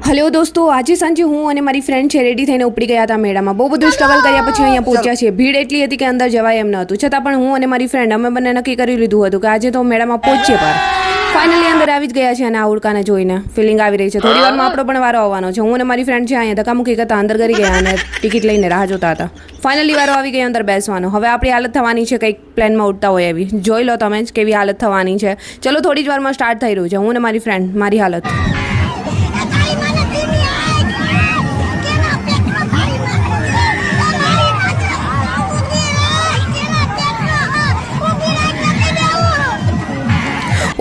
Hello દોસ્તો, આજે સાંજે હું અને મારી ફ્રેન્ડ છે રેડી થઈને ઉપડી ગયા હતા મેળામાં. બહુ બધું સ્ટ્રગલ કર્યા પછી અહીંયા પહોંચ્યા છીએ. ભીડ એટલી હતી કે અંદર જવાય એમ ન હતું. છતાં પણ હું અને મારી ફ્રેન્ડ અમે બંને નક્કી કરી લીધું હતું કે આજે તો મેળામાં પહોંચીએ પાર. ફાઇનલી અંદર આવી જ ગયા છે અને આ ઉડકાને જોઈને ફિલિંગ આવી રહી છે. થોડી વારમાં આપણો પણ વારો આવવાનો છે. હું અને મારી ફ્રેન્ડ છે અહીંયા ધક્કામુક્કી કરતા અંદર કરી ગયા અને ટિકિટ લઈને રાહ જોતા હતા. ફાઇનલી વારો આવી ગયો અંદર બેસવાનો. હવે આપણી હાલત થવાની છે કંઈક પ્લેનમાં ઉડતા હોય એવી. જોઈ લો તમે જ કેવી હાલત થવાની છે. ચલો થોડી જ વારમાં સ્ટાર્ટ થઈ રહ્યું છે. હું અને મારી ફ્રેન્ડ, મારી હાલત.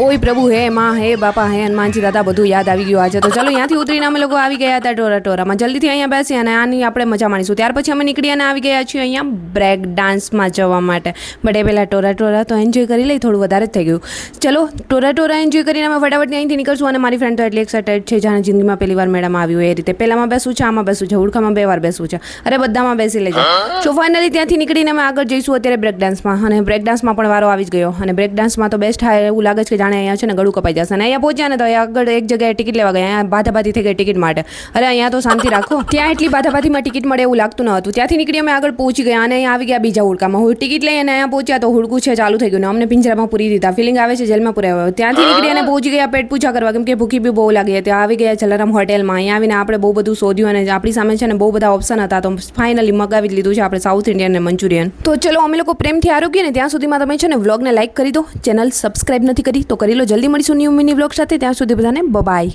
ઓય પ્રભુ, હે માં, હે બાપા, હે હનુમાનજી દાદા, બધું યાદ આવી ગયું આજે તો. ચલો અહીંયાથી ઉતરીને અમે લોકો આવી ગયા હતા ટોરામાં. જલ્દીથી અહીંયા બેસી અને આની આપણે મજા માણીશું. ત્યાર પછી અમે નીકળી અને આવી ગયા છીએ અહીંયા બ્રેક ડાન્સમાં જવા માટે. બટ એ પહેલાં ટોરા તો એન્જોય કરી લઈ, થોડું વધારે જ થઈ ગયું. ચલો ટોરા એન્જોય કરીને અમે ફટાફટ અહીંથી નીકળશું. અને મારી ફ્રેન્ડ તો એટલી એક્સાઇટેડ છે જાણે જિંદગીમાં પહેલી વાર મેળામાં આવ્યું એ રીતે. પહેલામાં બેસવું છે, આમાં બેસવું છે, ઉડખામાં 2 વાર બેસવું છે, અરે બધામાં બેસી લેજો. સો ફાઇનલી ત્યાંથી નીકળીને અમે આગળ જઈશું અત્યારે બ્રેક ડાન્સમાં. અને બ્રેક ડાન્સમાં પણ વારો આવી જ ગયો. અને બ્રેક ડાન્સમાં તો બેસ્ટ થાય એવું લાગે છે કે જાણે અહીંયા છે ને ગળું કપાઈ જશે. અને અહીંયા પહોંચ્યા ને તો આગળ એક જગ્યાએ ટિકિટ લેવા ગયા. અહીંયા બાધાબાધી થઈ ગઈ ટિકિટ માટે. અરે અહીંયા તો શાંતિ રાખો. ત્યાં એટલી બાધાબાધીમાં ટિકિટ મળે એવું લાગતું ન હતું. ત્યાંથી નીકળી અમે આગળ પહોંચી ગયા અને અહીંયા આવી ગયા બીજા હુડકામાં. હું ટિકિટ લઈ અને અહીંયા પહોંચ્યા તો હુડકું છે ચાલુ થઈ ગયું ને અમને પિંજરામાં પૂરી દીધા. ફિલિંગ આવે છે જેલમાં પૂર્યા. ત્યાંથી નીકળી અને પહોંચી ગયા પેટ પૂછા કરવા, કેમ કે ભૂખી બી બહુ લાગી હતી. આવી ગયા જલારામ હોટેલમાં. અહીંયા આવીને આપણે બહુ બધું શોધ્યું અને આપણી સામે છે ને બહુ બધા ઓપ્શન હતા. તો ફાઇનલી મગાવી જ લીધું છે આપણે સાઉથ ઇન્ડિયન ને મંચુરિયન. તો ચલો અમે લોકો પ્રેમથી આરોગ્ય ને ત્યાં સુધીમાં તમે છે ને વ્લોગને લાઈક કરી દો. ચેનલ સબસ્ક્રાઇબ નથી કરી તો કરી લો. જલ્દી મળીશું ન્યૂ મિની વ્લોગ સાથે. ત્યાં સુધી બધાને બાય.